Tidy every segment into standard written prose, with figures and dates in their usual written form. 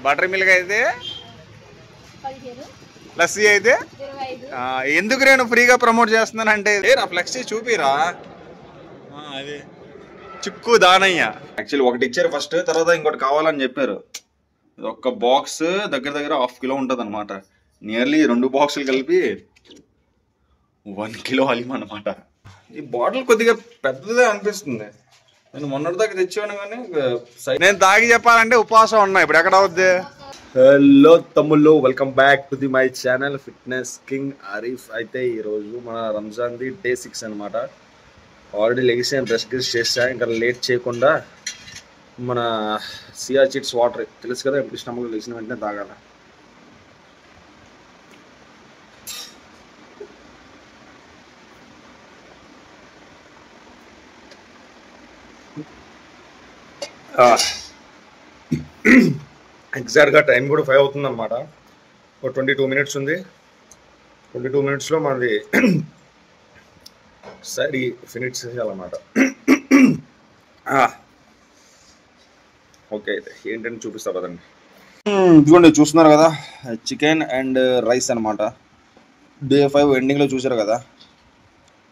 Butter milk అయితే లస్సీ అయితే ఎందుకు నేను ఫ్రీగా ప్రమోట్ చేస్తున్నాను అంటే నా ఫ్లెక్సీ చూపిరా అది చిక్కు దానయ్య. యాక్చువల్లీ ఒకటి ఇచ్చారు ఫస్ట్, తర్వాత ఇంకోటి కావాలని చెప్పారు. ఒక్క బాక్స్ దగ్గర దగ్గర 1/2 కిలో ఉంటుంది అనమాట. నియర్లీ 2 బాక్సులు కలిపి 1 కిలో హలీం అనమాట. ఈ బాటిల్ కొద్దిగా పెద్దదే అనిపిస్తుంది. నేను మొన్నటిదాకా తెచ్చాను కానీ నేను తాగి చెప్పాలంటే ఉపవాసం ఉన్నా. ఇప్పుడు ఎక్కడ అవుద్ది? హలో తమ్ముళ్ళు, welcome back to the my channel fitness king Arif. అయితే ఈరోజు మన రంజాన్ది డే 6 అనమాట. ఆల్రెడీ లెగిసి బ్రష్ చేసా. ఇంకా లేట్ చేయకుండా మన సిఆర్ చిట్స్ వాటర్ తెలుసు కదా, ఎప్పుడు ఇష్టంగా లేచిన వెంటనే తాగాల. ఎగ్జాక్ట్గా టైం కూడా 5 అవుతుంది అనమాట. ఒక 22 మినిట్స్ ఉంది. 22 మినిట్స్లో మనది సరి ఫినిష్ చేయాలన్నమాట. ఓకే, అయితే ఏంటని చూపిస్తా కదండి. ఇదిగోండి చూస్తున్నారు కదా, చికెన్ అండ్ రైస్ అనమాట. డే 5 ఎండింగ్లో చూసారు కదా,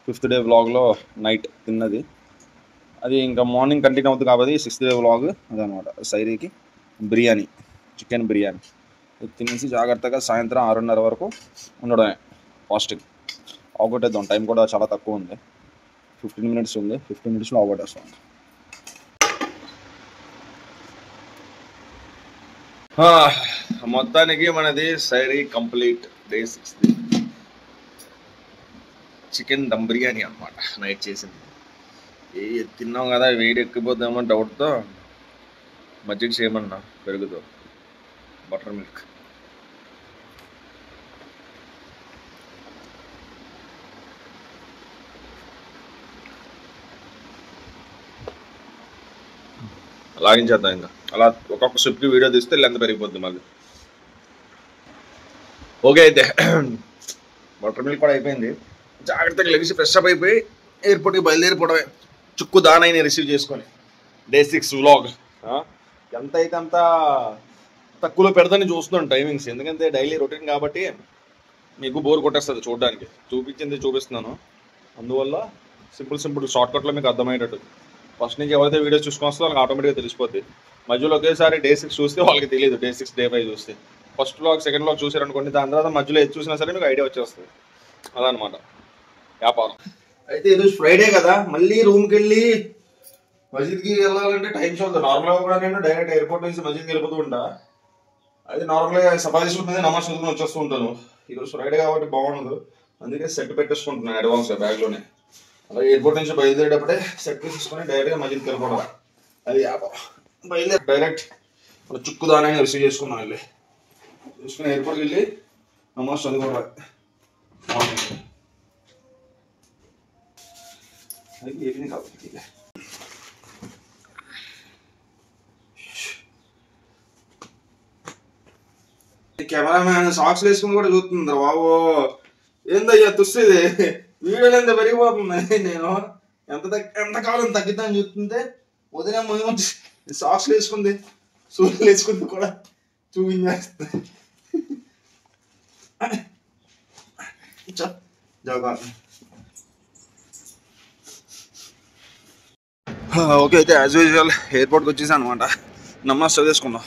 5th డే వ్లాగ్లో నైట్ తిన్నది. అది ఇంకా మార్నింగ్ కంటిన్యూ అవుతుంది కాబట్టి 6th డే వ్లాగ్ అదనమాట. సైరీకి బిర్యానీ, చికెన్ బిర్యానీ తినేసి జాగ్రత్తగా సాయంత్రం 6:30 వరకు ఉండడమే ఫాస్టింగ్. ఆగొట్టేద్దాం. టైం కూడా చాలా తక్కువ ఉంది, 15 మినిట్స్ ఉంది. 15 మినిట్స్లో ఆగొట్టేస్తాం. మొత్తానికి మనది sehri complete. Day 6 chicken dum biryani అనమాట నైట్ చేసింది. తిన్నాం కదా, వేడి ఎక్కిపోద్దామో డౌట్తో మజ్జిగ చేయమన్నా, పెరుగుతో బటర్ మిల్క్. లాగించేద్దాం. ఇంకా అలా ఒక్కొక్క సిప్కి వీడియో తీస్తే లెంత్ పెరిగిపోద్ది మళ్ళీ. ఓకే, అయితే బటర్ మిల్క్ కూడా అయిపోయింది. జాగ్రత్తగా లెగిసి ఫ్రెష్ అప్ అయిపోయి ఎయిర్పోర్ట్కి బయలుదేరిపోవడమే. చుక్కు దానైని రిసీవ్ చేసుకొని. డే 6 వ్లాగ్ ఎంత అయితే అంత తక్కువలో పెడతాని చూస్తున్నాను టైమింగ్స్. ఎందుకంటే డైలీ రొటీన్ కాబట్టి మీకు బోర్ కొట్టేస్తుంది చూడడానికి. చూపించింది చూపిస్తున్నాను, అందువల్ల సింపుల్ షార్ట్కట్లో మీకు అర్థమయ్యేటట్టు. ఫస్ట్ నుంచి ఎవరైతే వీడియోస్ చూసుకొని వస్తుందో వాళ్ళకి ఆటోమేటిక్గా తెలిసిపోద్ది. మధ్యలో ఒకేసారి డే 6 చూస్తే వాళ్ళకి తెలియదు. డే 6 డే 5 చూస్తే ఫస్ట్ వ్లాగ్ సెకండ్ వ్లాగ్ చూసారనుకోండి, దాని తర్వాత మధ్యలో ఏది చూసినా సరే మీకు ఐడియా వచ్చేస్తుంది. అదనమాట వ్యాపారం. అయితే ఈరోజు ఫ్రైడే కదా, మళ్ళీ రూమ్కి వెళ్ళి మస్జిద్కి వెళ్ళాలంటే టైం చూద్దాం. నార్మల్గా కూడా నేను డైరెక్ట్ ఎయిర్పోర్ట్ నుంచి మస్జిద్కి వెళ్ళిపోతూ ఉంటా. అది నార్మల్గా సఫారీస్లో మీద నమాజ్ చదువుకుని వచ్చేస్తూ ఉంటాను. ఈరోజు ఫ్రైడే కాబట్టి బాగుండదు, అందుకే సెట్ పెట్టేసుకుంటున్నాను అడ్వాన్స్గా బ్యాగ్లోనే. అలాగే ఎయిర్పోర్ట్ నుంచి బయలుదేరేటప్పుడే సెట్ తీసుకొని డైరెక్ట్గా మస్జిద్కి వెళ్ళిపోవడం. అది బయలుదేరి డైరెక్ట్ మన చుక్కు దానాన్ని రిసీవ్ చేసుకున్నాను. వెళ్ళి చూసుకుని ఎయిర్పోర్ట్కి వెళ్ళి నమాజ్ చదువుకోవడం. అది ఏమి కాబట్టి కెమెరామ్యాన్ సాక్స్ వేసుకుని కూడా చూస్తుంది. బాబు ఏందయ్యా తుస్సేది, వీడియోలు ఎంత పెరిగిపోతుంది. నేను ఎంత కాలం తగ్గిద్దామని చూస్తుంటే ఉదయం ముందు సాక్స్ వేసుకుంది, సూర్యులు వేసుకుంది కూడా చూపించేస్తుంది. ఓకే, అయితే యాజ్ యూజువల్ ఎయిర్పోర్ట్కి వచ్చేసాను అనమాట. నమాజ్ చదివేసుకుందాం.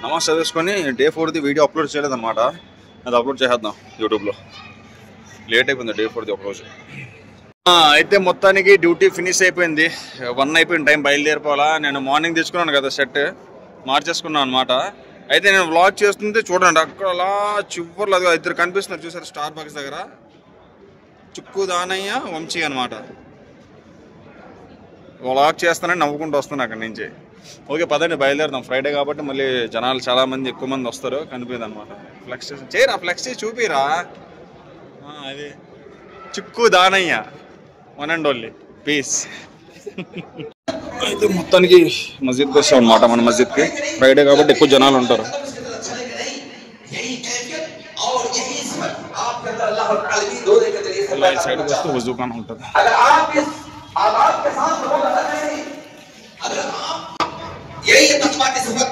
నమాజ్ చదివేసుకొని డే 4ది వీడియో అప్లోడ్ చేయలేదన్నమాట. అది అప్లోడ్ చేసేద్దాం యూట్యూబ్లో. లేట్ అయిపోయింది డే 4ది ఒకరోజు. అయితే మొత్తానికి డ్యూటీ ఫినిష్ అయిపోయింది. 1 అయిపోయింది, టైం బయలుదేరిపోవాలా. నేను మార్నింగ్ తెచ్చుకున్నాను కదా సెట్, మార్చేసుకున్నాను అనమాట. అయితే నేను వ్లాగ్ చేస్తుంటే చూడండి, అక్కడ అలా చివర్లు అది 2 కనిపిస్తున్నారు చూసారు స్టార్ బాక్స్ దగ్గర. చుక్కు దానయ్య వంశీ అనమాట. వ్లాగ్ చేస్తానని నవ్వుకుంటూ వస్తున్నాను అక్కడి నుంచి. ఓకే పదండి బయలుదేరుదాం. ఫ్రైడే కాబట్టి మళ్ళీ జనాలు చాలా మంది, ఎక్కువ మంది వస్తారు, కనిపిస్తుంది అనమాట. ఫ్లెక్స్ చేయరా, ఫ్లెక్స్ చూపిరా. అది చుక్కు Danayya, one and only piece. అయితే మొత్తానికి మస్జిద్కి వస్తాం అనమాట. మన మస్జిద్కి ఫ్రైడే కాబట్టి ఎక్కువ జనాలు ఉంటారు. సైడ్కి వస్తే వజూఖానా ఉంటుంది. यही तत्वा के सबक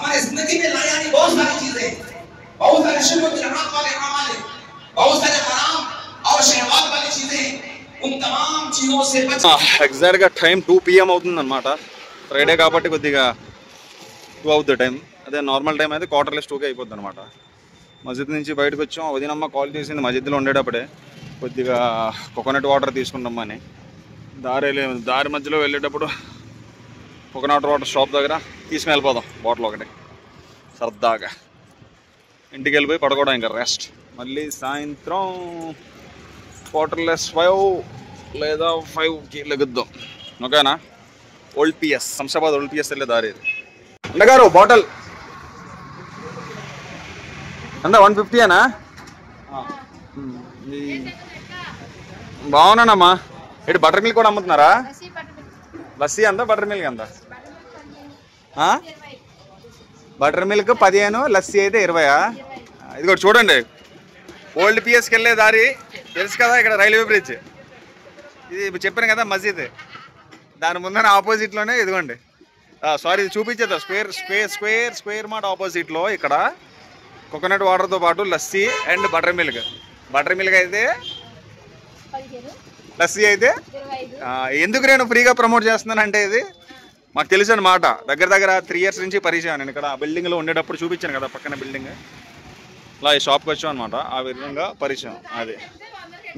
हमारे जिंदगी में लाने वाली बहुत सारी चीजें, बहुत सारे शुभ जन्नत वाले अमाल, बहुत सारे हराम और शहवात वाली चीजें, उन तमाम चीजों से बचना। ఎగ్జాక్ట్గా టైం 2 PM అవుతుంది అనమాట. ఫ్రైడే కాబట్టి కొద్దిగా 2 అవుతుంది టైం. అదే నార్మల్ టైం అయితే క్వార్టర్లెస్ 2కి అయిపోద్ది అనమాట. మస్జిద్ నుంచి బయటకు వచ్చాం. వదినమ్మ కాల్ చేసింది మస్జిద్లో ఉండేటప్పుడే కొద్దిగా కోకోనట్ వాటర్ తీసుకుంటామని. దారి మధ్యలో వెళ్ళేటప్పుడు కోకోనట్ వాటర్ షాప్ దగ్గర తీసుకుని వెళ్ళిపోదాం బాటిల్ ఒకటి సరదాగా. ఇంటికి వెళ్ళిపోయి పడుకోవడం ఇంకా రెస్ట్. మళ్ళీ సాయంత్రం క్వార్టర్లెస్ 5 లేదా 5కి లెగుద్దాం. ఓకేనా? Old PS, Shamshabad old PS వెళ్ళే దారి ఇది. అండగారు బాటిల్ అందా 150 అనా? బాగున్నానమ్మా. ఇటు బటర్ మిల్క్ కూడా అమ్ముతున్నారా? లస్సీ అంతా బటర్ మిల్క్ అంతా? బటర్ మిల్క్ 15, లస్సీ అయితే 20. ఇది కూడా చూడండి, ఓల్డ్ పిఎస్కి వెళ్ళే దారి తెలుసు కదా, ఇక్కడ రైల్వే బ్రిడ్జ్. ఇది చెప్పాను కదా మస్జిద్, దాని ముందర ఆపోజిట్లోనే ఇదిగోండి. సారీ, ఇది చూపించేద్దాం. స్క్వేర్ మార్ట్ ఆపోజిట్లో ఇక్కడ కోకోనట్ వాటర్తో పాటు lassi and butter milk. Butter milk అయితే, లస్సీ అయితే ఎందుకు నేను ఫ్రీగా ప్రమోట్ చేస్తున్నానంటే ఇది మాకు తెలుసు అనమాట. దగ్గర 3 years నుంచి పరిచయం. నేను ఇక్కడ బిల్డింగ్లో ఉండేటప్పుడు చూపించాను కదా పక్కన బిల్డింగ్, ఇలా ఈ షాప్కి వచ్చాం అనమాట. ఆ విధంగా పరిచయం. అది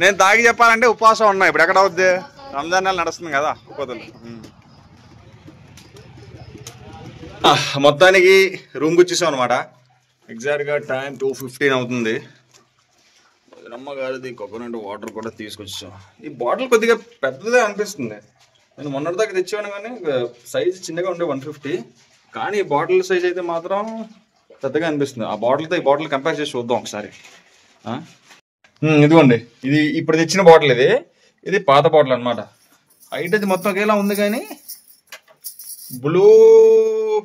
నేను తాగి చెప్పాలంటే ఉపవాసం ఉన్నా. ఇప్పుడు ఎక్కడ అవుద్ది? రంజాన్ నెల నడుస్తుంది కదా, ఉపవాసాలు. మొత్తానికి రూమ్కి వచ్చేసాం అనమాట. ఎగ్జాక్ట్గా టైం 2:15 అవుతుంది. అమ్మగారిది కోకోనట్ వాటర్ కూడా తీసుకొచ్చాం. ఈ బాటిల్ కొద్దిగా పెద్దదే అనిపిస్తుంది. నేను మొన్నటిదాకా తెచ్చాను కానీ సైజ్ చిన్నగా ఉండే 150, కానీ ఈ బాటిల్ సైజ్ అయితే మాత్రం పెద్దగా అనిపిస్తుంది. ఆ బాటిల్తో ఈ బాటిల్ కంపేర్ చేసి చూద్దాం ఒకసారి. ఇదిగోండి, ఇది ఇప్పుడు తెచ్చిన బాటిల్. ఇది పాత బాటిల్ అనమాట. హైట్ అది మొత్తం ఒకేలా ఉంది, కానీ బ్లూ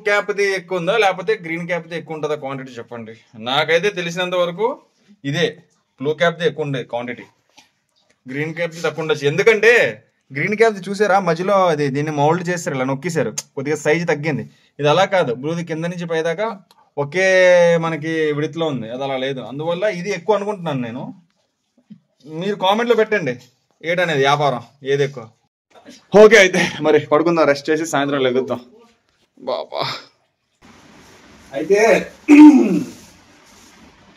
క్యాప్ది ఎక్కువ ఉందా లేకపోతే గ్రీన్ క్యాప్ది ఎక్కువ ఉంటుందా క్వాంటిటీ చెప్పండి. నాకైతే తెలిసినంత వరకు ఇదే బ్లూ క్యాప్ది ఎక్కువ ఉండే క్వాంటిటీ, గ్రీన్ క్యాప్ది తక్కువ ఉండొచ్చు. ఎందుకంటే గ్రీన్ క్యాప్ది చూసారా మధ్యలో అది దీన్ని మౌల్డ్ చేస్తారు, ఇలా నొక్కేశారు, కొద్దిగా సైజ్ తగ్గింది. ఇది అలా కాదు, బ్లూది కింద నుంచి పైదాకా ఒకే మనకి విడతలో ఉంది, అది అలా లేదు. అందువల్ల ఇది ఎక్కువ అనుకుంటున్నాను నేను. మీరు కామెంట్లో పెట్టండి ఏటనేది వ్యాపారం ఏది ఎక్కువ. ఓకే, అయితే మరి పడుకుందాం, రెస్ట్ చేసి సాయంత్రం లెగుద్దాం బాబా. అయితే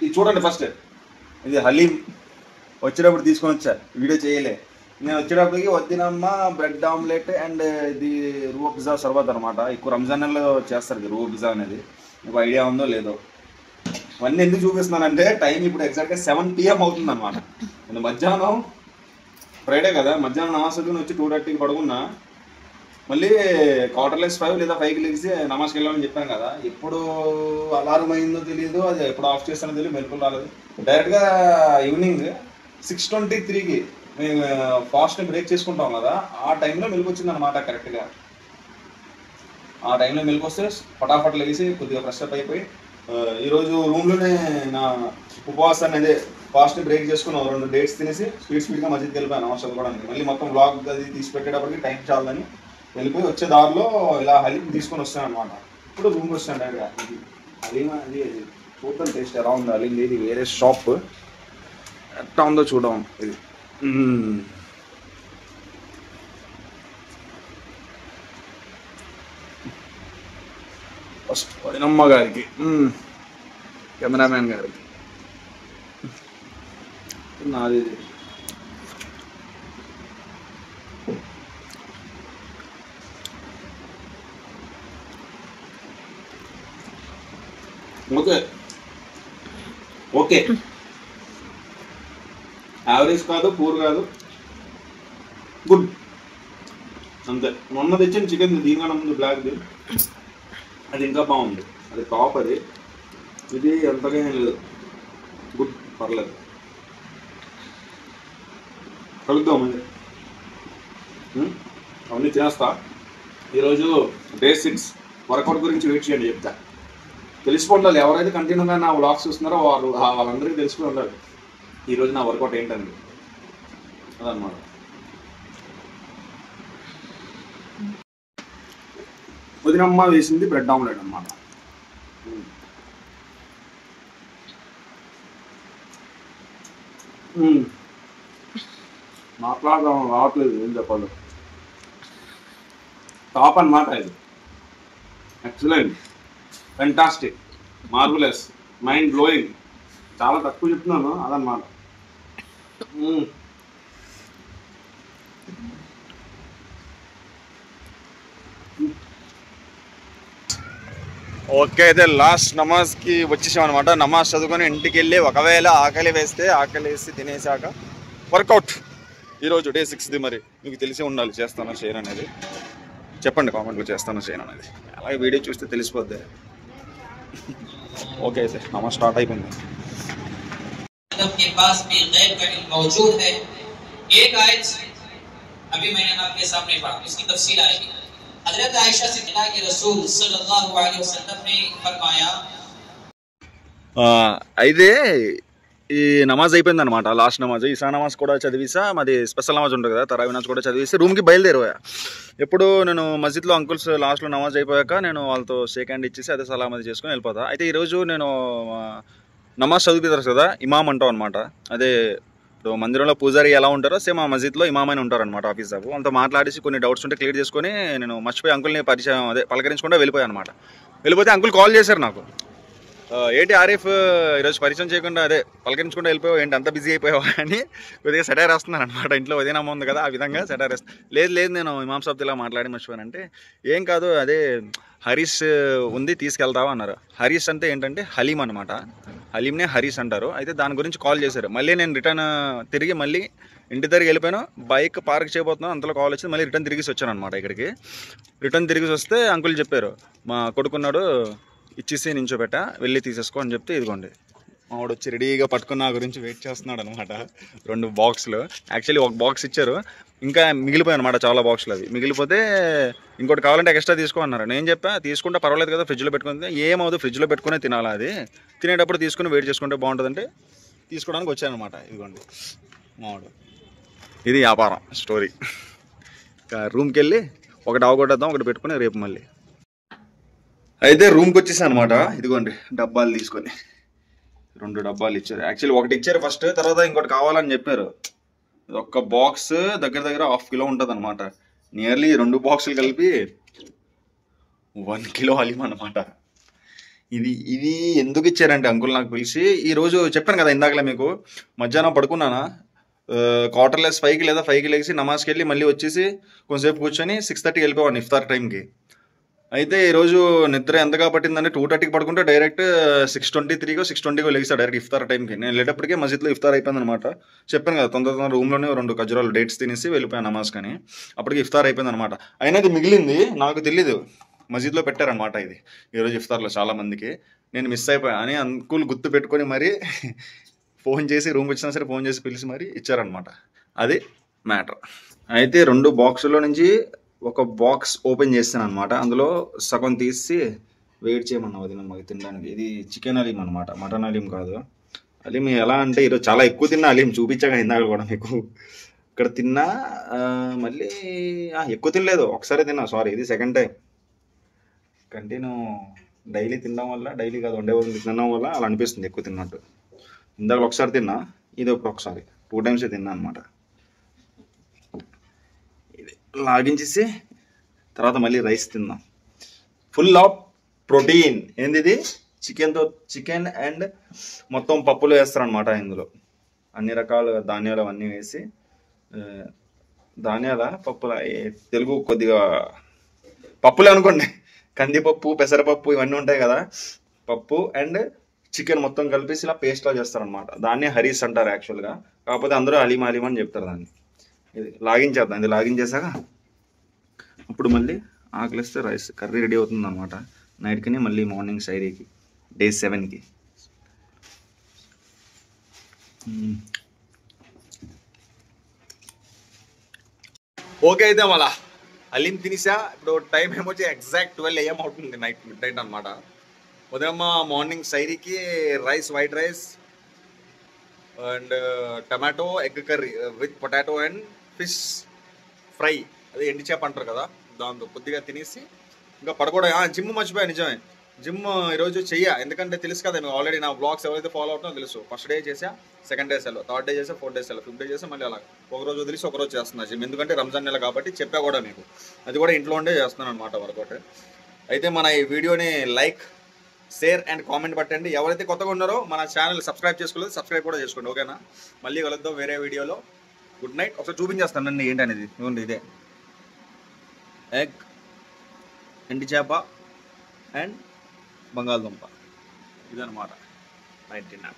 ఇది చూడండి ఫస్ట్, ఇది హలీం వచ్చేటప్పుడు తీసుకొని వచ్చా, వీడియో చేయలే. నేను వచ్చేటప్పటికి వద్దినమ్మ బ్రెడ్ ఆమ్లెట్ అండ్ ఇది రూబ్ పిజ్జా సర్బత్ అనమాట. ఎక్కువ రంజాన్ నెలలో చేస్తారు ఇది రూబ్ పిజ్జా అనేది. మీకు ఐడియా ఉందో లేదో. ఇవన్నీ ఎందుకు చూపిస్తున్నానంటే టైం ఇప్పుడు ఎగ్జాక్ట్గా 7 PM అవుతుంది అనమాట. నేను మధ్యాహ్నం ఫ్రైడే కదా, మధ్యాహ్నం నమాజ్ చదువుని వచ్చి 2:30కి పడుకున్నా. మళ్ళీ క్వార్టర్లెస్ 5 లేదా 5కి లేచి నమాజ్కి వెళ్ళామని చెప్పాను కదా. ఎప్పుడు అలారం అయిందో తెలియదు, అది ఎప్పుడు ఆఫ్ చేస్తానో తెలియదు, మెరుపులు రాలేదు. డైరెక్ట్గా ఈవినింగ్ 6:23కి మేము ఫాస్ట్ని బ్రేక్ చేసుకుంటాం కదా, ఆ టైంలో మెలకు వచ్చింది అనమాట. కరెక్ట్గా ఆ టైంలో మెలకు వస్తే ఫటాఫట్ లేచి కొద్దిగా ఫ్రెష్ అప్ అయిపోయి ఈరోజు రూమ్లోనే నా ఉపవాసాన్ని అదే ఫాస్ట్ని బ్రేక్ చేసుకుని 2 డేట్స్ తినేసి స్పీడ్గా మధ్యకి వెళ్ళిపోయాను నమాజ్ చదువుకోవడానికి. మళ్ళీ మొత్తం బ్లాగ్ అది తీసి పెట్టేటప్పటికి టైం చాలని వెళ్ళిపోయి వచ్చే దారిలో ఇలా హలీం తీసుకొని వస్తాను అనమాట. ఇప్పుడు రూమ్కి వస్తాను డైరెక్ట్గా. హలీం అది చూద్దాం టేస్ట్ ఎలా ఉంది. హలీం ఇది వేరే షాప్, ఎట్లా ఉందో చూద్దాం. ఇది ఫస్ట్ వదినమ్మ గారికి, కెమెరామ్యాన్ గారికి, నాది ఓకే ఓకే, యావరేజ్ కాదు, పూర్ కాదు, గుడ్ అంతే. మొన్న తెచ్చిన చికెన్ దీనికన్నా ముందు బ్లాక్ది అది ఇంకా బాగుంది, అది టాప్. అది ఇది ఎంతగా ఏం లేదు, గుడ్, పర్లేదు. కలుద్దాం అండి, అవన్నీ తినేస్తా. ఈరోజు డే 6 వర్కౌట్ గురించి వెయిట్ చేయండి, చెప్తా. తెలిసిపోయి ఉండాలి, ఎవరైతే కంటిన్యూగా నా వ్లాగ్స్ చూస్తున్నారో వాళ్ళందరికీ తెలిసిపోయి ఉండాలి ఈరోజు నా వర్కౌట్ ఏంటండి, అదనమాట. వదినమ్మ వేసింది బ్రెడ్ ఆమ్లెట్ అనమాట. మాట్లాడదాం రావట్లేదు, ఏం చెప్పాలి. టాప్ అన్నమాట ఇది. Excellent, fantastic, marvellous, mind blowing. చాలా తక్కువ చెప్తున్నాను అదనమాట. ఓకే, అయితే లాస్ట్ నమాజ్కి వచ్చేసాం అనమాట. నమాజ్ చదువుకొని ఇంటికి వెళ్ళి ఒకవేళ ఆకలి వేస్తే ఆకలి వేసి తినేసాక వర్కౌట్. ఈరోజు డే 6ది. మరి మీకు తెలిసి ఉండాలి చేస్తానో చేయను అనేది. చెప్పండి కామెంట్లో చేస్తానో చేయను అనేది. అలాగే వీడియో చూస్తే తెలిసిపోద్ది. ఓకే, అయితే నమాజ్ స్టార్ట్ అయిపోయింది. के पास भी गैब का इल्म मौजूद है। एक आयत अभी मैंने आपके सामने पढ़ा, इसकी तफसील आएगी। हजरत आयशा से अल्लाह के रसूल सल्लल्लाहु अलैहि वसल्लम ने फरमाया, అయితే ఈ నమాజ్ అయిపోయింది అనమాట. లాస్ట్ నమాజ్, ఈసా నమాజ్ కూడా చదివేసా. మాది స్పెషల్ నమాజ్ ఉంటుంది కదా, తరావీ నమాజ్ కూడా చదివేసి రూమ్కి బయలుదేరిపోయా. ఎప్పుడు నేను మస్జిద్లో అంకుల్స్ లాస్ట్లో నమాజ్ అయిపోయాక నేను వాళ్ళతో షేక్ హ్యాండ్ ఇచ్చేసి అదే సలామది చేసుకుని వెళ్ళిపోతా. అయితే ఈరోజు నేను నమాజ్ చదువుతారు కదా, ఇమామ్ అంటాం అనమాట. అదే ఇప్పుడు మందిరంలో పూజారి ఎలా ఉంటారో సేమ్ ఆ మస్జిద్లో ఇమామ్ అని ఉంటారనమాట. ఆఫీస్ దాకా వాళ్ళతో మాట్లాడేసి కొన్ని డౌట్స్ ఉంటే క్లియర్ చేసుకొని నేను మర్చిపోయి అంకుల్ని పరిచయం అదే పలకరించకుండా వెళ్ళిపోయాను అనమాట. వెళ్ళిపోతే అంకుల్ కాల్ చేశారు నాకు. ఏంటి ఆరిఫ్ ఈరోజు పరిచయం చేయకుండా అదే పలకరించకుండా వెళ్ళిపోయావు, ఏంటి అంత బిజీ అయిపోయావు అని కొద్దిగా సెటైర్ వేస్తున్నాను అనమాట. ఇంట్లో ఉదయం ఉంది కదా, ఆ విధంగా సెటైర్ వేస్తాను. లేదు నేను ఇమామ్ సాబ్తో ఇలా మాట్లాడి మర్చిపోయానంటే, ఏం కాదు అదే హరీష్ ఉంది తీసుకెళ్తావా అన్నారు. హరీష్ అంటే ఏంటంటే హలీం అనమాట. హలీంనే హరీష్ అంటారు. అయితే దాని గురించి కాల్ చేశారు. మళ్ళీ నేను రిటర్న్ తిరిగి మళ్ళీ ఇంటి దగ్గరికి వెళ్ళిపోయాను. బైక్ పార్క్ చేయబోతున్నాను, అంతలో కాల్ వచ్చింది. మళ్ళీ రిటర్న్ తిరిగి వచ్చాను అనమాట ఇక్కడికి. రిటర్న్ తిరిగి వస్తే అంకుల్ చెప్పారు, మా కొడుకున్నాడు ఇచ్చేసి నించోబెట్టా, వెళ్ళి తీసేసుకో అని చెప్తే ఇదిగోండి మావాడు వచ్చి రెడీగా పట్టుకున్న నా గురించి వెయిట్ చేస్తున్నాడు అనమాట. 2 బాక్సులు, యాక్చువల్లీ ఒక బాక్స్ ఇచ్చారు, ఇంకా మిగిలిపోయాయి అనమాట చాలా బాక్సులు. అవి మిగిలిపోతే ఇంకోటి కావాలంటే ఎక్స్ట్రా తీసుకో అన్నారు. నేను చెప్పా తీసుకుంటే పర్వాలేదు కదా, ఫ్రిడ్జ్లో పెట్టుకుని ఏమవుతుంది, ఫ్రిడ్జ్లో పెట్టుకునే తినాలా, అది తినేటప్పుడు తీసుకుని వెయిట్ చేసుకుంటే బాగుంటుందంటే తీసుకోవడానికి వచ్చానమాట. ఇదిగోండి మావాడు. ఇది వ్యాపారం స్టోరీ. ఇంకా రూమ్కి వెళ్ళి ఒకటి అవగొట్టేద్దాం, ఒకటి పెట్టుకుని రేపు మళ్ళీ. అయితే రూమ్కి వచ్చేసాను అనమాట. ఇదిగోండి డబ్బాలు తీసుకొని 2 డబ్బాలు ఇచ్చారు. యాక్చువల్లీ ఒకటి ఇచ్చారు ఫస్ట్, తర్వాత ఇంకోటి కావాలని చెప్పారు. ఒక్క బాక్స్ దగ్గర దగ్గర 1/2 కిలో ఉంటుంది అనమాట. నియర్లీ 2 బాక్సులు కలిపి 1 కిలో హలీం అనమాట. ఇది ఎందుకు ఇచ్చారంటే అంకుల్ నాకు పిలిచి, ఈరోజు చెప్పాను కదా ఇందాకలే మీకు, మధ్యాహ్నం పడుకున్నానా, క్వార్టర్లెస్ 5కి లేదా 5కి లేచి నమాజ్కి వెళ్ళి మళ్ళీ వచ్చేసి కొంచెంసేపు కూర్చొని 6:30కి వెళ్ళిపోయాను ఇఫ్తార్ టైంకి. అయితే ఈరోజు నిద్ర ఎంతగా పట్టిందంటే 2:30కి పడుకుంటే డైరెక్ట్ 6:23కో 6:20కో లెగిస్తా డైరెక్ట్ ఇఫ్తార్ టైంకి. నేను వెళ్ళేటప్పటికే మస్జిద్లో ఇఫ్తార్ అయిపోయింది అనమాట. చెప్పాను కదా తొందర రూమ్లోనే 2 ఖజురాలు డేట్స్ తినేసి వెళ్ళిపోయాను నమాజ్ కానీ. అప్పటికి ఇఫ్తార్ అయిపోయింది అనమాట. అయినా ఇది మిగిలింది, నాకు తెలీదు మస్జిద్లో పెట్టారనమాట ఇది ఈరోజు ఇఫ్తార్లో చాలా మందికి. నేను మిస్ అయిపోయా అని అంకుల్ గుర్తు పెట్టుకొని మరీ ఫోన్ చేసి, రూమ్కి వచ్చినా సరే ఫోన్ చేసి పిలిచి మరీ ఇచ్చారనమాట. అది మ్యాటర్. అయితే 2 బాక్సుల్లో నుంచి ఒక బాక్స్ ఓపెన్ చేస్తాను అనమాట. అందులో సగం తీసి వెయిట్ చేయమన్నా వదిన మాకు తినడానికి. ఇది చికెన్ హలీం అనమాట, మటన్ హలీం కాదు. హలీం ఎలా అంటే ఈరోజు చాలా ఎక్కువ తిన్నా హలీం, చూపించాక ఇందాక కూడా మీకు. ఇక్కడ తిన్నా మళ్ళీ ఎక్కువ తినలేదు, ఒకసారి తిన్నా, సారీ ఇది సెకండ్ టైం. కంటిన్యూ డైలీ తినడం వల్ల, డైలీ కాదు వండే వాళ్ళు తినడం వల్ల అలా అనిపిస్తుంది ఎక్కువ తిన్నట్టు. ఇందాక ఒకసారి తిన్నా, ఇది ఒకసారి 2 టైమ్స్ తిన్నా అనమాట. లాగించేసి తర్వాత మళ్ళీ రైస్ తిందాం. Full of protein. ఏంది ఇది, చికెన్ అండ్ మొత్తం పప్పులు వేస్తారనమాట. ఇందులో అన్ని రకాల ధాన్యాలు అవన్నీ వేసి, ధాన్యాల పప్పుల తెలుగు కొద్దిగా పప్పులే అనుకోండి, కందిపప్పు పెసరపప్పు ఇవన్నీ ఉంటాయి కదా, పప్పు అండ్ చికెన్ మొత్తం కలిపేసి ఇలా పేస్ట్లా చేస్తారనమాట. దాన్ని హరీస్ అంటారు యాక్చువల్గా, కాకపోతే అందరూ హలీం అని చెప్తారు దాన్ని. ఇది లాగించేద్దాం. ఇది లాగించేసాక అప్పుడు మళ్ళీ ఆకలిస్తే రైస్ కర్రీ రెడీ అవుతుంది అనమాట నైట్కి. మళ్ళీ మార్నింగ్ సైరీకి డే 7కి. ఓకే, అయితే మళ్ళా హలీం తినేసా. ఇప్పుడు టైం ఏమొచ్చి ఎగ్జాక్ట్ 12 AM అవుతుంది, మిడ్ నైట్ అనమాట. ఉదయం మార్నింగ్ సైరీకి rice, white rice and tomato egg curry with potato and fish fry, అదే ఎండి చేప అంటారు కదా, దాంతో కొద్దిగా తినేసి ఇంకా పడుకోవడం. జిమ్ మర్చిపోయా నిజమే, జిమ్ ఈరోజు చెయ్యా, ఎందుకంటే తెలుసు కదా మేము ఆల్రెడీ నా బ్లాగ్స్ ఎవరైతే ఫాలో అవుతానో తెలుసు. ఫస్ట్ డే చేసా, సెకండ్ డే సెలవు, థర్డ్ డే చేసా, ఫోర్త్ డే సెలవు, ఫిఫ్త్ డే చేసా, మళ్ళీ అలా ఒకరోజు వదిలేసి ఒకరోజు చేస్తున్నా జిమ్. ఎందుకంటే రంజాన్ నెల కాబట్టి చెప్పా కూడా మీకు, అది కూడా ఇంట్లో ఉండే చేస్తున్నాను అనమాట వర్కౌట్. అయితే మన ఈ వీడియోని లైక్, షేర్ అండ్ కామెంట్ పెట్టండి. ఎవరైతే కొత్తగా ఉన్నారో మన ఛానల్ సబ్స్క్రైబ్ చేసుకోలేదు, సబ్స్క్రైబ్ కూడా చేసుకోండి, ఓకేనా? మళ్ళీ కలుద్దాం వేరే వీడియోలో. Good night. ఒకసారి చూపించేస్తాను నన్ను ఏంటనేది. ఇవ్వండి, ఇదే ఎగ్, ఎండి చేప అండ్ బంగాళదుంప, ఇదన్నమాట 19